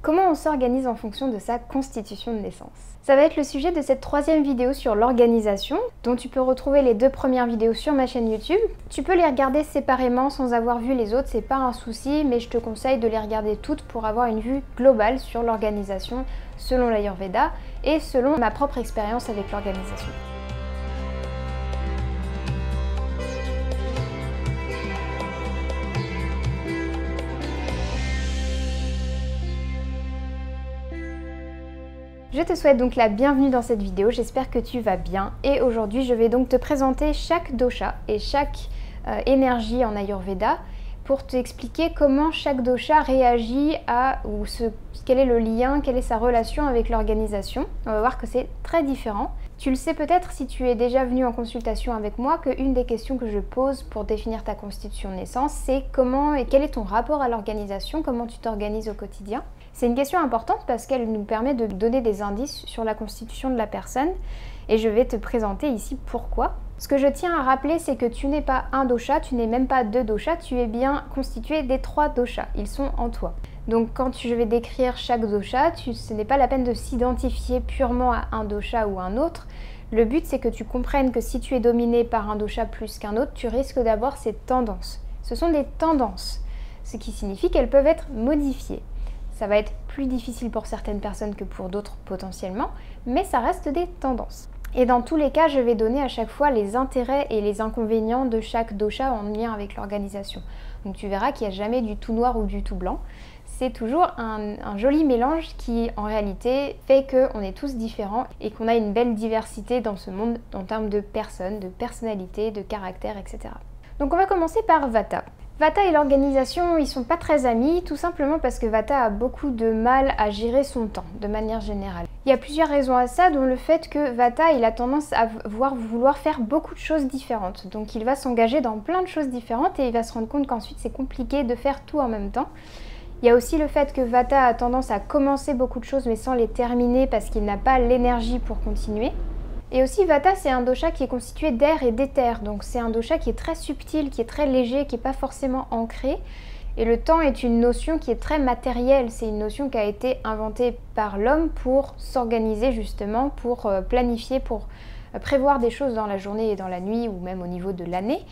Comment on s'organise en fonction de sa constitution de naissance? Ça va être le sujet de cette troisième vidéo sur l'organisation, dont tu peux retrouver les 2 premières vidéos sur ma chaîne YouTube. Tu peux les regarder séparément sans avoir vu les autres, c'est pas un souci, mais je te conseille de les regarder toutes pour avoir une vue globale sur l'organisation selon l'Ayurveda et selon ma propre expérience avec l'organisation. Je te souhaite donc la bienvenue dans cette vidéo, j'espère que tu vas bien et aujourd'hui je vais donc te présenter chaque dosha et chaque énergie en Ayurveda pour t'expliquer comment chaque dosha réagit à quel est le lien, quelle est sa relation avec l'organisation. On va voir que c'est très différent. Tu le sais peut-être si tu es déjà venu en consultation avec moi qu'une des questions que je pose pour définir ta constitution de naissance, c'est comment et quel est ton rapport à l'organisation, comment tu t'organises au quotidien. C'est une question importante parce qu'elle nous permet de donner des indices sur la constitution de la personne et je vais te présenter ici pourquoi. Ce que je tiens à rappeler, c'est que tu n'es pas un dosha, tu n'es même pas 2 doshas, tu es bien constitué des 3 doshas, ils sont en toi. Donc quand je vais décrire chaque dosha, ce n'est pas la peine de s'identifier purement à un dosha ou un autre. Le but c'est que tu comprennes que si tu es dominé par un dosha plus qu'un autre, tu risques d'avoir ces tendances. Ce sont des tendances, ce qui signifie qu'elles peuvent être modifiées. Ça va être plus difficile pour certaines personnes que pour d'autres potentiellement, mais ça reste des tendances. Et dans tous les cas, je vais donner à chaque fois les intérêts et les inconvénients de chaque dosha en lien avec l'organisation. Donc tu verras qu'il n'y a jamais du tout noir ou du tout blanc. C'est toujours un joli mélange qui en réalité fait qu'on est tous différents et qu'on a une belle diversité dans ce monde en termes de personnes, de personnalités, de caractère, etc. Donc on va commencer par Vata. Vata et l'organisation, ils sont pas très amis, tout simplement parce que Vata a beaucoup de mal à gérer son temps, de manière générale. Il y a plusieurs raisons à ça, dont le fait que Vata, il a tendance à vouloir faire beaucoup de choses différentes. Donc il va s'engager dans plein de choses différentes et il va se rendre compte qu'ensuite c'est compliqué de faire tout en même temps. Il y a aussi le fait que Vata a tendance à commencer beaucoup de choses mais sans les terminer parce qu'il n'a pas l'énergie pour continuer. Et aussi Vata, c'est un dosha qui est constitué d'air et d'éther, donc c'est un dosha qui est très subtil, qui est très léger, qui n'est pas forcément ancré. Et le temps est une notion qui est très matérielle, c'est une notion qui a été inventée par l'homme pour s'organiser justement, pour planifier, pour prévoir des choses dans la journée et dans la nuit ou même au niveau de l'année.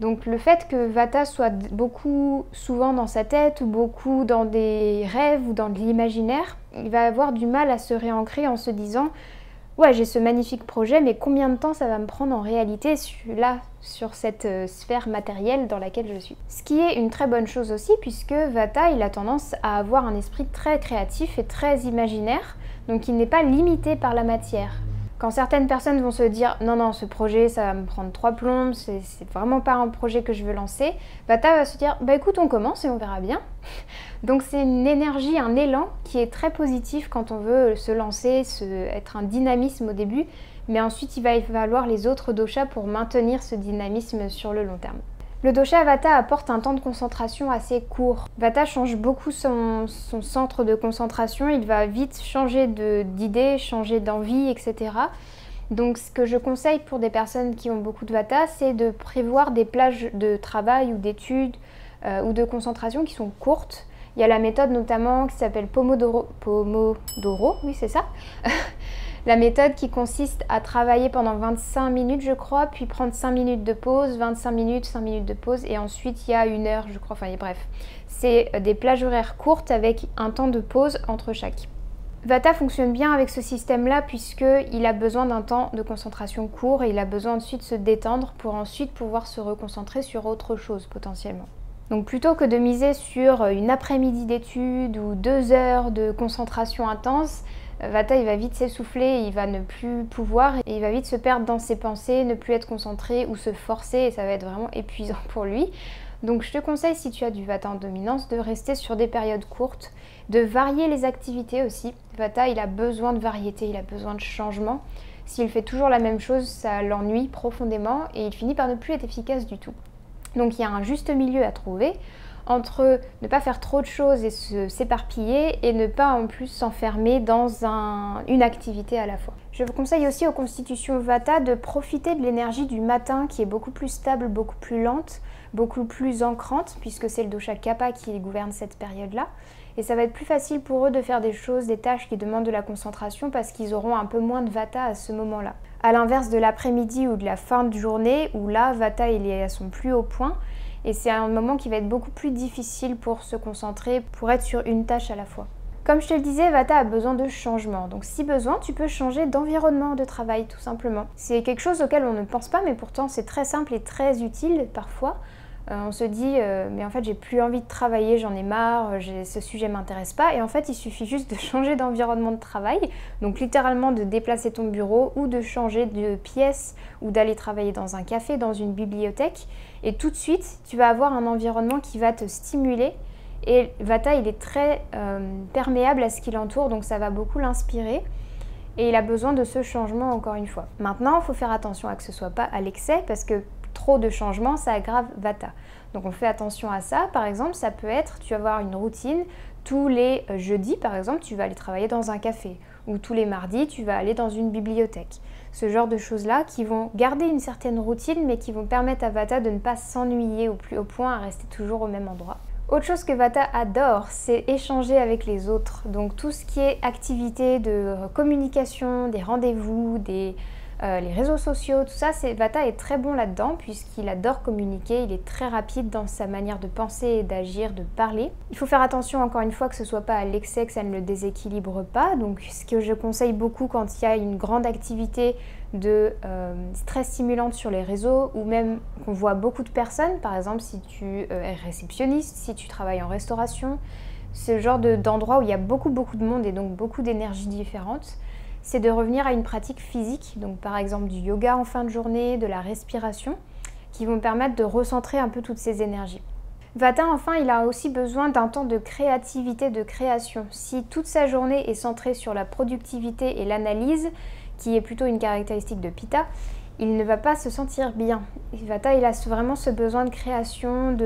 Donc le fait que Vata soit beaucoup souvent dans sa tête ou beaucoup dans des rêves ou dans de l'imaginaire, il va avoir du mal à se réancrer en se disant « Ouais, j'ai ce magnifique projet, mais combien de temps ça va me prendre en réalité là, sur cette sphère matérielle dans laquelle je suis ?» Ce qui est une très bonne chose aussi, puisque Vata, il a tendance à avoir un esprit très créatif et très imaginaire, donc il n'est pas limité par la matière. Quand certaines personnes vont se dire « Non, non, ce projet, ça va me prendre 3 plombes, c'est vraiment pas un projet que je veux lancer », Vata va se dire « Bah écoute, on commence et on verra bien ». Donc c'est une énergie, un élan qui est très positif quand on veut se lancer, être un dynamisme au début, mais ensuite il va y falloir les autres doshas pour maintenir ce dynamisme sur le long terme. Le dosha Vata apporte un temps de concentration assez court. Vata change beaucoup son centre de concentration, il va vite changer d'idées, changer d'envie, etc. Donc ce que je conseille pour des personnes qui ont beaucoup de Vata, c'est de prévoir des plages de travail ou d'études ou de concentration qui sont courtes. Il y a la méthode notamment qui s'appelle Pomodoro, oui c'est ça. La méthode qui consiste à travailler pendant 25 minutes je crois, puis prendre 5 minutes de pause, 25 minutes, 5 minutes de pause et ensuite il y a 1 heure je crois, enfin bref. C'est des plages horaires courtes avec un temps de pause entre chaque. Vata fonctionne bien avec ce système-là puisqu'il a besoin d'un temps de concentration court et il a besoin ensuite de se détendre pour ensuite pouvoir se reconcentrer sur autre chose potentiellement. Donc plutôt que de miser sur une après-midi d'études ou 2 heures de concentration intense, Vata il va vite s'essouffler, il va ne plus pouvoir et il va vite se perdre dans ses pensées, ne plus être concentré ou se forcer et ça va être vraiment épuisant pour lui. Donc je te conseille si tu as du Vata en dominance de rester sur des périodes courtes, de varier les activités aussi. Vata il a besoin de variété, il a besoin de changement. S'il fait toujours la même chose, ça l'ennuie profondément et il finit par ne plus être efficace du tout. Donc il y a un juste milieu à trouver entre ne pas faire trop de choses et s'éparpiller et ne pas en plus s'enfermer dans une activité à la fois. Je vous conseille aussi aux constitutions Vata de profiter de l'énergie du matin qui est beaucoup plus stable, beaucoup plus lente, beaucoup plus ancrante puisque c'est le dosha Kapha qui gouverne cette période-là Et ça va être plus facile pour eux de faire des choses, des tâches qui demandent de la concentration parce qu'ils auront un peu moins de Vata à ce moment-là. À l'inverse de l'après-midi ou de la fin de journée où là, Vata il est à son plus haut point et c'est un moment qui va être beaucoup plus difficile pour se concentrer, pour être sur une tâche à la fois. Comme je te le disais, Vata a besoin de changement. Donc si besoin, tu peux changer d'environnement de travail tout simplement. C'est quelque chose auquel on ne pense pas, mais pourtant c'est très simple et très utile parfois. On se dit mais en fait j'ai plus envie de travailler, j'en ai marre, ce sujet m'intéresse pas. Et en fait il suffit juste de changer d'environnement de travail, donc littéralement de déplacer ton bureau ou de changer de pièce ou d'aller travailler dans un café, dans une bibliothèque. Et tout de suite tu vas avoir un environnement qui va te stimuler. Et Vata, il est très perméable à ce qui l'entoure, donc ça va beaucoup l'inspirer. Et il a besoin de ce changement encore une fois. Maintenant, il faut faire attention à que ce ne soit pas à l'excès, parce que trop de changements, ça aggrave Vata. Donc on fait attention à ça. Par exemple, ça peut être, tu vas avoir une routine, tous les jeudis, par exemple, tu vas aller travailler dans un café. Ou tous les mardis, tu vas aller dans une bibliothèque. Ce genre de choses-là qui vont garder une certaine routine, mais qui vont permettre à Vata de ne pas s'ennuyer au plus haut point, à rester toujours au même endroit. Autre chose que Vata adore, c'est échanger avec les autres. Donc tout ce qui est activité de communication, des rendez-vous, les réseaux sociaux, tout ça, Vata est très bon là-dedans puisqu'il adore communiquer, il est très rapide dans sa manière de penser et d'agir, de parler. Il faut faire attention encore une fois que ce ne soit pas à l'excès, que ça ne le déséquilibre pas. Donc ce que je conseille beaucoup quand il y a une grande activité de stress stimulante sur les réseaux ou même qu'on voit beaucoup de personnes, par exemple si tu es réceptionniste, si tu travailles en restauration, ce genre d'endroit où il y a beaucoup de monde et donc beaucoup d'énergies différentes, c'est de revenir à une pratique physique, donc par exemple du yoga en fin de journée, de la respiration, qui vont permettre de recentrer un peu toutes ces énergies. Vata, enfin, il a aussi besoin d'un temps de créativité, de création. Si toute sa journée est centrée sur la productivité et l'analyse, qui est plutôt une caractéristique de Pitta, il ne va pas se sentir bien. Vata, il a vraiment ce besoin de création,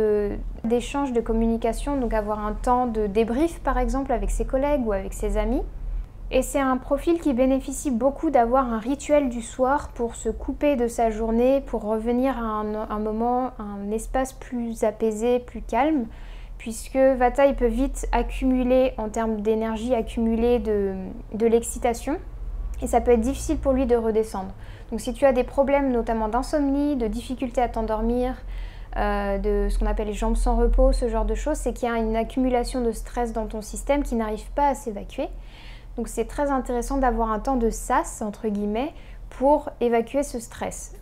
d'échange, de communication, donc avoir un temps de débrief par exemple avec ses collègues ou avec ses amis. Et c'est un profil qui bénéficie beaucoup d'avoir un rituel du soir pour se couper de sa journée, pour revenir à un moment, un espace plus apaisé, plus calme, puisque Vata, il peut vite accumuler en termes d'énergie, accumuler de l'excitation, et ça peut être difficile pour lui de redescendre. Donc si tu as des problèmes notamment d'insomnie, de difficulté à t'endormir, de ce qu'on appelle les jambes sans repos, ce genre de choses, c'est qu'il y a une accumulation de stress dans ton système qui n'arrive pas à s'évacuer. Donc c'est très intéressant d'avoir un temps de sas, entre guillemets, pour évacuer ce stress.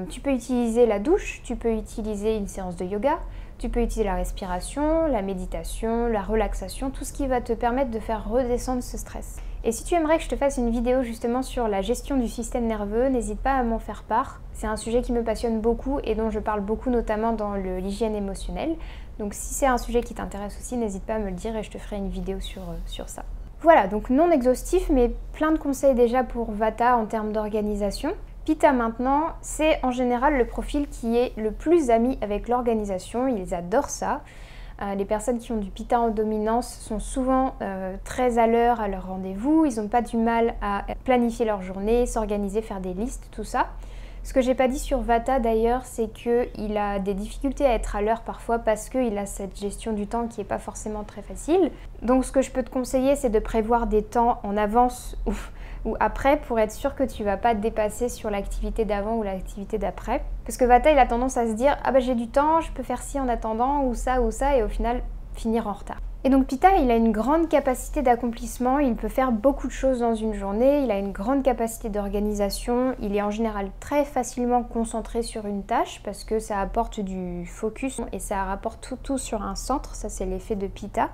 Tu peux utiliser la douche, tu peux utiliser une séance de yoga, tu peux utiliser la respiration, la méditation, la relaxation, tout ce qui va te permettre de faire redescendre ce stress. Et si tu aimerais que je te fasse une vidéo justement sur la gestion du système nerveux, n'hésite pas à m'en faire part. C'est un sujet qui me passionne beaucoup et dont je parle beaucoup notamment dans l'hygiène émotionnelle. Donc si c'est un sujet qui t'intéresse aussi, n'hésite pas à me le dire et je te ferai une vidéo sur ça. Voilà, donc non exhaustif, mais plein de conseils déjà pour Vata en termes d'organisation. Pitta maintenant, c'est en général le profil qui est le plus ami avec l'organisation, ils adorent ça. Les personnes qui ont du Pitta en dominance sont souvent très à l'heure à leur rendez-vous, ils n'ont pas du mal à planifier leur journée, s'organiser, faire des listes, tout ça. Ce que j'ai pas dit sur Vata d'ailleurs, c'est qu'il a des difficultés à être à l'heure parfois parce qu'il a cette gestion du temps qui n'est pas forcément très facile. Donc ce que je peux te conseiller, c'est de prévoir des temps en avance ou après pour être sûr que tu vas pas te dépasser sur l'activité d'avant ou l'activité d'après. Parce que Vata, il a tendance à se dire « Ah bah j'ai du temps, je peux faire ci en attendant ou ça » et au final finir en retard. Et donc Pitta, il a une grande capacité d'accomplissement, il peut faire beaucoup de choses dans une journée, il a une grande capacité d'organisation, il est en général très facilement concentré sur une tâche parce que ça apporte du focus et ça rapporte tout sur un centre, ça c'est l'effet de Pitta.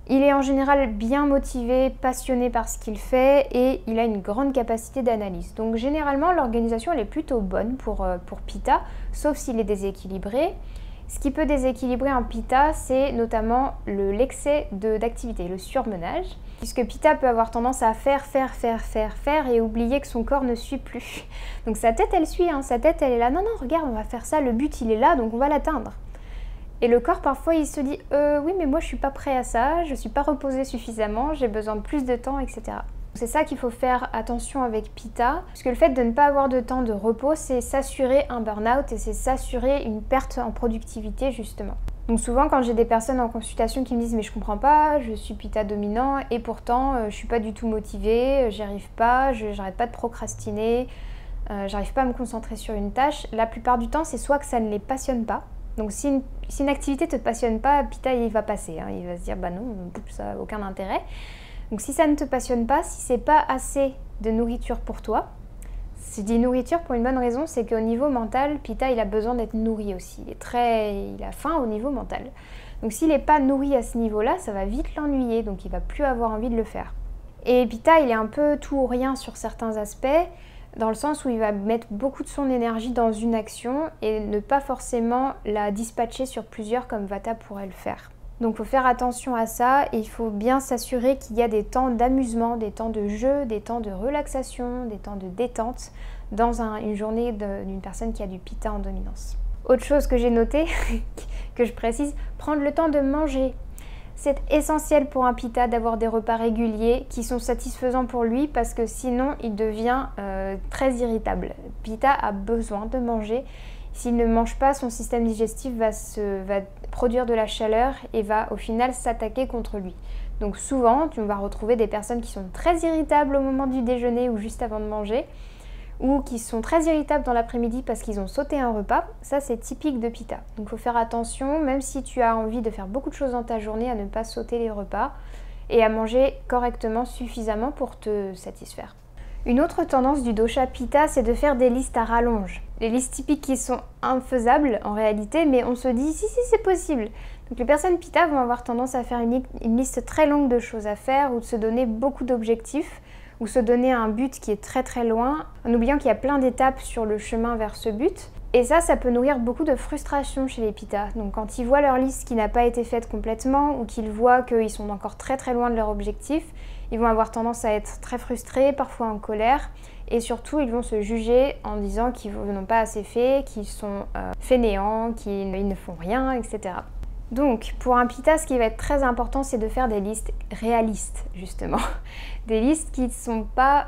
Il est en général bien motivé, passionné par ce qu'il fait et il a une grande capacité d'analyse. Donc généralement l'organisation elle est plutôt bonne pour Pitta, sauf s'il est déséquilibré. Ce qui peut déséquilibrer un Pitta, c'est notamment l'excès d'activité, le surmenage, puisque Pitta peut avoir tendance à faire et oublier que son corps ne suit plus. Donc sa tête, elle suit, hein, sa tête, elle est là, non, regarde, on va faire ça, le but, il est là, donc on va l'atteindre. Et le corps, parfois, il se dit, oui, mais moi, je suis pas prêt à ça, je suis pas reposé suffisamment, j'ai besoin de plus de temps, etc. C'est ça qu'il faut faire attention avec Pitta, parce que le fait de ne pas avoir de temps de repos, c'est s'assurer un burn-out et c'est s'assurer une perte en productivité justement. Donc souvent quand j'ai des personnes en consultation qui me disent mais je comprends pas, je suis Pitta dominant et pourtant je suis pas du tout motivée, j'y arrive pas, j'arrête pas de procrastiner, j'arrive pas à me concentrer sur une tâche. La plupart du temps c'est soit que ça ne les passionne pas. Donc si une activité te passionne pas, Pitta il va passer, hein. Il va se dire bah non, ça n'a aucun intérêt. Donc si ça ne te passionne pas, si c'est pas assez de nourriture pour toi, je dis nourriture pour une bonne raison, c'est qu'au niveau mental, Pitta il a besoin d'être nourri aussi. Il a faim au niveau mental. Donc s'il n'est pas nourri à ce niveau-là, ça va vite l'ennuyer, donc il va plus avoir envie de le faire. Et Pitta il est un peu tout ou rien sur certains aspects, dans le sens où il va mettre beaucoup de son énergie dans une action et ne pas forcément la dispatcher sur plusieurs comme Vata pourrait le faire. Donc il faut faire attention à ça et il faut bien s'assurer qu'il y a des temps d'amusement, des temps de jeu, des temps de relaxation, des temps de détente dans une journée d'une personne qui a du Pitta en dominance. Autre chose que j'ai noté, que je précise, prendre le temps de manger. C'est essentiel pour un Pitta d'avoir des repas réguliers qui sont satisfaisants pour lui parce que sinon il devient très irritable. Pitta a besoin de manger. S'il ne mange pas, son système digestif va produire de la chaleur et va au final s'attaquer contre lui. Donc souvent, tu vas retrouver des personnes qui sont très irritables au moment du déjeuner ou juste avant de manger, ou qui sont très irritables dans l'après-midi parce qu'ils ont sauté un repas. Ça, c'est typique de Pitta. Donc il faut faire attention, même si tu as envie de faire beaucoup de choses dans ta journée, à ne pas sauter les repas et à manger correctement, suffisamment pour te satisfaire. Une autre tendance du dosha Pitta, c'est de faire des listes à rallonge. Les listes typiques qui sont infaisables en réalité, mais on se dit si c'est possible. Donc les personnes Pitta vont avoir tendance à faire une liste très longue de choses à faire ou de se donner beaucoup d'objectifs ou se donner un but qui est très très loin, en oubliant qu'il y a plein d'étapes sur le chemin vers ce but. Et ça peut nourrir beaucoup de frustration chez les Pitta. Donc quand ils voient leur liste qui n'a pas été faite complètement ou qu'ils voient qu'ils sont encore très très loin de leur objectif, ils vont avoir tendance à être très frustrés, parfois en colère, et surtout ils vont se juger en disant qu'ils n'ont pas assez fait, qu'ils sont fainéants, qu'ils ne font rien, etc. Donc pour un Pitta, ce qui va être très important, c'est de faire des listes réalistes, justement. Des listes qui ne sont pas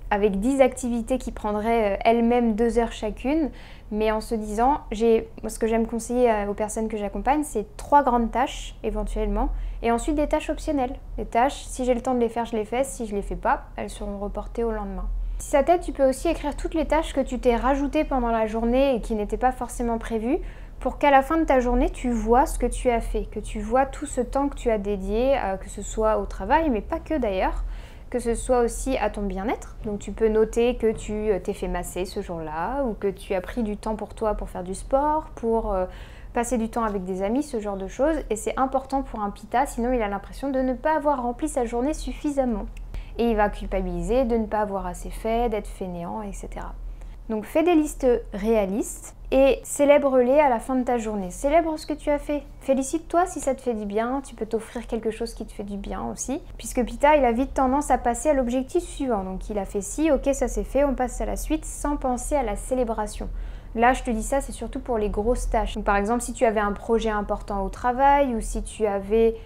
avec 10 activités qui prendraient elles-mêmes 2 heures chacune, mais en se disant, ce que j'aime conseiller aux personnes que j'accompagne, c'est 3 grandes tâches éventuellement, et ensuite des tâches optionnelles. Les tâches, si j'ai le temps de les faire, je les fais, si je les fais pas, elles seront reportées au lendemain. Si ça t'aide, tu peux aussi écrire toutes les tâches que tu t'es rajoutées pendant la journée et qui n'étaient pas forcément prévues, pour qu'à la fin de ta journée, tu vois ce que tu as fait, que tu vois tout ce temps que tu as dédié, que ce soit au travail, mais pas que d'ailleurs, que ce soit aussi à ton bien-être. Donc tu peux noter que tu t'es fait masser ce jour-là, ou que tu as pris du temps pour toi pour faire du sport, pour passer du temps avec des amis, ce genre de choses. Et c'est important pour un Pitta, sinon il a l'impression de ne pas avoir rempli sa journée suffisamment. Et il va culpabiliser de ne pas avoir assez fait, d'être fainéant, etc. Donc fais des listes réalistes et célèbre-les à la fin de ta journée. Célèbre ce que tu as fait. Félicite-toi si ça te fait du bien. Tu peux t'offrir quelque chose qui te fait du bien aussi. Puisque Pitta, il a vite tendance à passer à l'objectif suivant. Donc il a fait ci, ok, ça c'est fait, on passe à la suite sans penser à la célébration. Là, je te dis ça, c'est surtout pour les grosses tâches. Donc, par exemple, si tu avais un projet important au travail ou si tu avais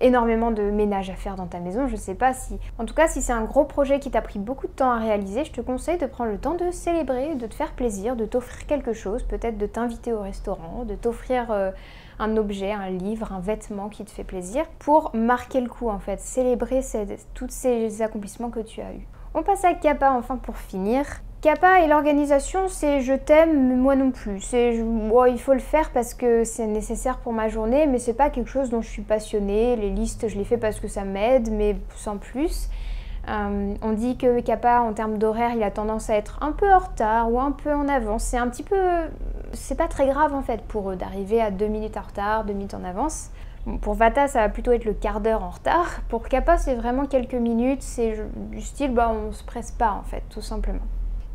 énormément de ménage à faire dans ta maison, je sais pas si... En tout cas, si c'est un gros projet qui t'a pris beaucoup de temps à réaliser, je te conseille de prendre le temps de célébrer, de te faire plaisir, de t'offrir quelque chose, peut-être de t'inviter au restaurant, de t'offrir un objet, un livre, un vêtement qui te fait plaisir, pour marquer le coup en fait, célébrer tous ces accomplissements que tu as eus. On passe à Kapha enfin pour finir. Kapha et l'organisation, c'est je t'aime, mais moi non plus. Il faut le faire parce que c'est nécessaire pour ma journée, mais c'est pas quelque chose dont je suis passionnée. Les listes, je les fais parce que ça m'aide, mais sans plus. On dit que Kapha, en termes d'horaire, il a tendance à être un peu en retard ou un peu en avance. C'est pas très grave en fait pour eux d'arriver à 2 minutes en retard, 2 minutes en avance. Bon, pour Vata, ça va plutôt être le quart d'heure en retard. Pour Kapha, c'est vraiment quelques minutes. C'est du style, on se presse pas en fait, tout simplement.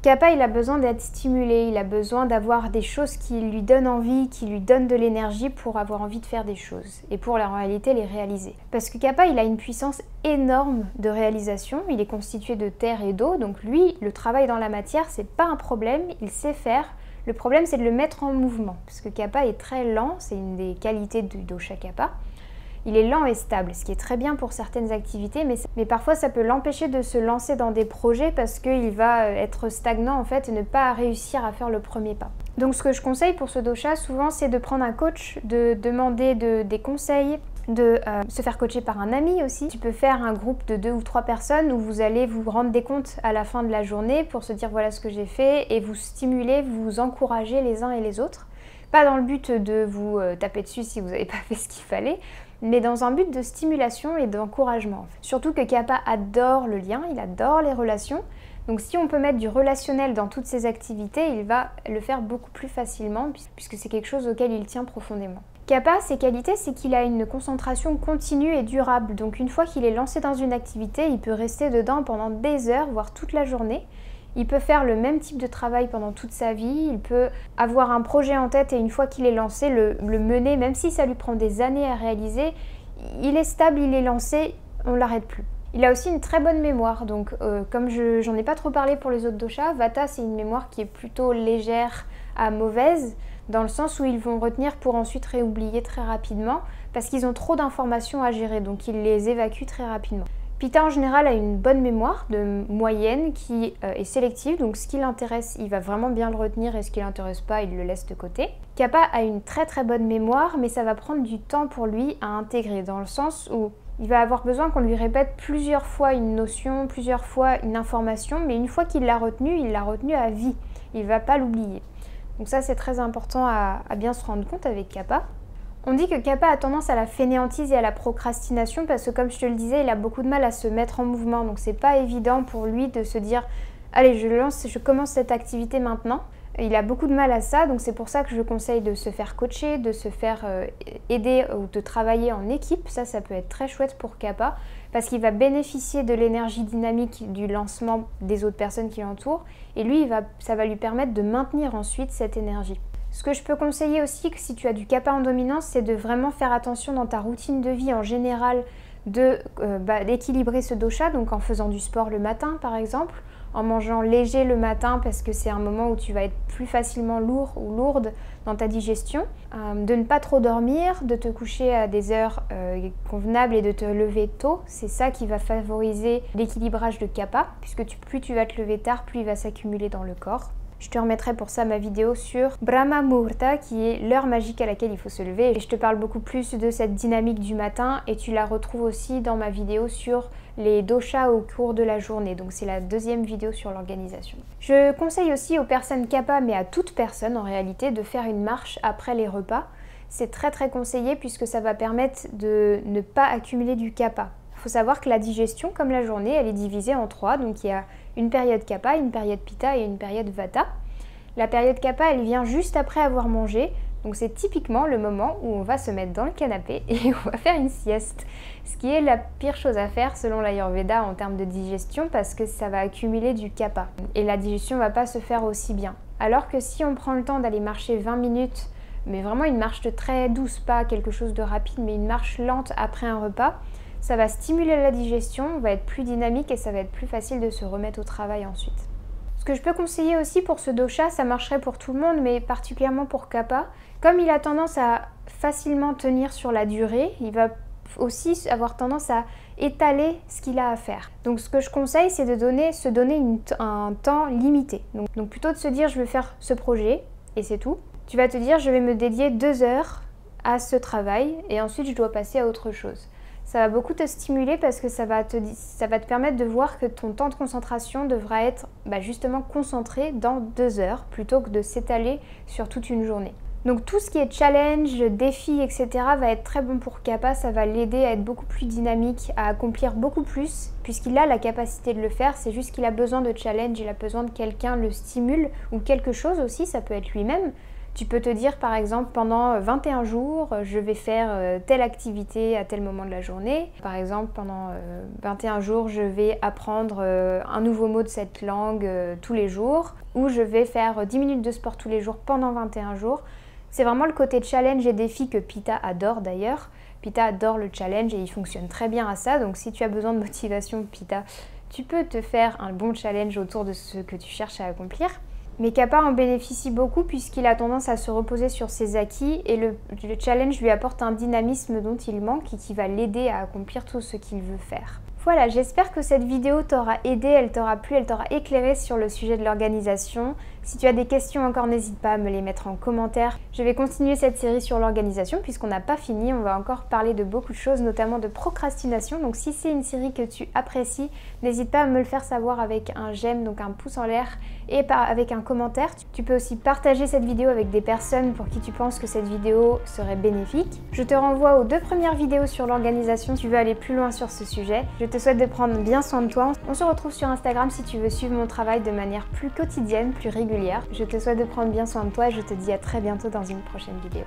Kapha, il a besoin d'être stimulé, il a besoin d'avoir des choses qui lui donnent envie, qui lui donnent de l'énergie pour avoir envie de faire des choses et pour en réalité les réaliser. Parce que Kapha, il a une puissance énorme de réalisation, il est constitué de terre et d'eau, donc lui, le travail dans la matière, c'est pas un problème, il sait faire. Le problème, c'est de le mettre en mouvement, parce que Kapha est très lent, c'est une des qualités du dosha Kapha. il est lent et stable, ce qui est très bien pour certaines activités, mais parfois ça peut l'empêcher de se lancer dans des projets parce qu'il va être stagnant en fait et ne pas réussir à faire le premier pas. Donc ce que je conseille pour ce dosha souvent, c'est de prendre un coach, de demander des conseils, de se faire coacher par un ami aussi. Tu peux faire un groupe de 2 ou 3 personnes où vous allez vous rendre des comptes à la fin de la journée pour se dire voilà ce que j'ai fait et vous stimuler, vous encourager les uns et les autres. Pas dans le but de vous taper dessus si vous n'avez pas fait ce qu'il fallait, mais dans un but de stimulation et d'encouragement. Surtout que Kappa adore le lien, il adore les relations. Donc si on peut mettre du relationnel dans toutes ses activités, il va le faire beaucoup plus facilement puisque c'est quelque chose auquel il tient profondément. Kappa, ses qualités, c'est qu'il a une concentration continue et durable. Donc une fois qu'il est lancé dans une activité, il peut rester dedans pendant des heures, voire toute la journée. Il peut faire le même type de travail pendant toute sa vie, il peut avoir un projet en tête et une fois qu'il est lancé, le mener, même si ça lui prend des années à réaliser. Il est stable, il est lancé, on ne l'arrête plus. Il a aussi une très bonne mémoire, donc comme j'en ai pas trop parlé pour les autres doshas, Vata c'est une mémoire qui est plutôt légère à mauvaise, dans le sens où ils vont retenir pour ensuite réoublier très rapidement, parce qu'ils ont trop d'informations à gérer, donc ils les évacuent très rapidement. Pitta en général a une bonne mémoire de moyenne qui est sélective, donc ce qui l'intéresse, il va vraiment bien le retenir et ce qui l'intéresse pas, il le laisse de côté. Kappa a une très très bonne mémoire, mais ça va prendre du temps pour lui à intégrer, dans le sens où il va avoir besoin qu'on lui répète plusieurs fois une notion, plusieurs fois une information, mais une fois qu'il l'a retenue, il l'a retenue à vie, il ne va pas l'oublier. Donc ça c'est très important à bien se rendre compte avec Kappa. On dit que Kappa a tendance à la fainéantise et à la procrastination parce que comme je te le disais, il a beaucoup de mal à se mettre en mouvement. Donc c'est pas évident pour lui de se dire « Allez, je commence cette activité maintenant ». Il a beaucoup de mal à ça, donc c'est pour ça que je conseille de se faire coacher, de se faire aider ou de travailler en équipe. Ça peut être très chouette pour Kappa parce qu'il va bénéficier de l'énergie dynamique du lancement des autres personnes qui l'entourent et lui, ça va lui permettre de maintenir ensuite cette énergie. Ce que je peux conseiller aussi, que si tu as du Kappa en dominance, c'est de vraiment faire attention dans ta routine de vie en général d'équilibrer ce dosha, donc en faisant du sport le matin par exemple, en mangeant léger le matin parce que c'est un moment où tu vas être plus facilement lourd ou lourde dans ta digestion, de ne pas trop dormir, de te coucher à des heures convenables et de te lever tôt, c'est ça qui va favoriser l'équilibrage de Kappa, puisque plus tu vas te lever tard, plus il va s'accumuler dans le corps. Je te remettrai pour ça ma vidéo sur Brahma Muhurta, qui est l'heure magique à laquelle il faut se lever. Et je te parle beaucoup plus de cette dynamique du matin et tu la retrouves aussi dans ma vidéo sur les doshas au cours de la journée. Donc c'est la deuxième vidéo sur l'organisation. Je conseille aussi aux personnes Kappa, mais à toute personne en réalité, de faire une marche après les repas. C'est très très conseillé puisque ça va permettre de ne pas accumuler du Kappa. Il faut savoir que la digestion, comme la journée, elle est divisée en 3. Donc il y a une période Kappa, une période Pitta et une période Vata. La période Kappa, elle vient juste après avoir mangé. Donc c'est typiquement le moment où on va se mettre dans le canapé et on va faire une sieste. Ce qui est la pire chose à faire selon l'Ayurveda en termes de digestion parce que ça va accumuler du Kappa. Et la digestion ne va pas se faire aussi bien. Alors que si on prend le temps d'aller marcher 20 minutes, mais vraiment une marche très douce, pas quelque chose de rapide, mais une marche lente après un repas, ça va stimuler la digestion, on va être plus dynamique et ça va être plus facile de se remettre au travail ensuite. Ce que je peux conseiller aussi pour ce dosha, ça marcherait pour tout le monde, mais particulièrement pour Kappa. Comme il a tendance à facilement tenir sur la durée, il va aussi avoir tendance à étaler ce qu'il a à faire. Donc ce que je conseille, c'est de se donner un temps limité. Donc plutôt de se dire je vais faire ce projet et c'est tout. Tu vas te dire je vais me dédier 2 heures à ce travail et ensuite je dois passer à autre chose. Ça va beaucoup te stimuler parce que ça va te permettre de voir que ton temps de concentration devra être justement concentré dans 2 heures plutôt que de s'étaler sur toute une journée. Donc tout ce qui est challenge, défi, etc. va être très bon pour Kappa, ça va l'aider à être beaucoup plus dynamique, à accomplir beaucoup plus puisqu'il a la capacité de le faire, c'est juste qu'il a besoin de challenge, il a besoin de quelqu'un le stimule ou quelque chose aussi, ça peut être lui-même. Tu peux te dire par exemple pendant 21 jours, je vais faire telle activité à tel moment de la journée. Par exemple pendant 21 jours, je vais apprendre un nouveau mot de cette langue tous les jours. Ou je vais faire 10 minutes de sport tous les jours pendant 21 jours. C'est vraiment le côté challenge et défi que Pitta adore d'ailleurs. Pitta adore le challenge et il fonctionne très bien à ça. Donc si tu as besoin de motivation Pitta, tu peux te faire un bon challenge autour de ce que tu cherches à accomplir. Mais Kappa en bénéficie beaucoup puisqu'il a tendance à se reposer sur ses acquis et le challenge lui apporte un dynamisme dont il manque et qui va l'aider à accomplir tout ce qu'il veut faire. Voilà, j'espère que cette vidéo t'aura aidé, elle t'aura plu, elle t'aura éclairé sur le sujet de l'organisation. Si tu as des questions encore, n'hésite pas à me les mettre en commentaire. Je vais continuer cette série sur l'organisation puisqu'on n'a pas fini, on va encore parler de beaucoup de choses, notamment de procrastination. Donc si c'est une série que tu apprécies, n'hésite pas à me le faire savoir avec un j'aime, donc un pouce en l'air, et avec un commentaire. Tu peux aussi partager cette vidéo avec des personnes pour qui tu penses que cette vidéo serait bénéfique. Je te renvoie aux 2 premières vidéos sur l'organisation si tu veux aller plus loin sur ce sujet. Je te souhaite de prendre bien soin de toi. On se retrouve sur Instagram si tu veux suivre mon travail de manière plus quotidienne, plus régulière. Je te souhaite de prendre bien soin de toi et je te dis à très bientôt dans une prochaine vidéo.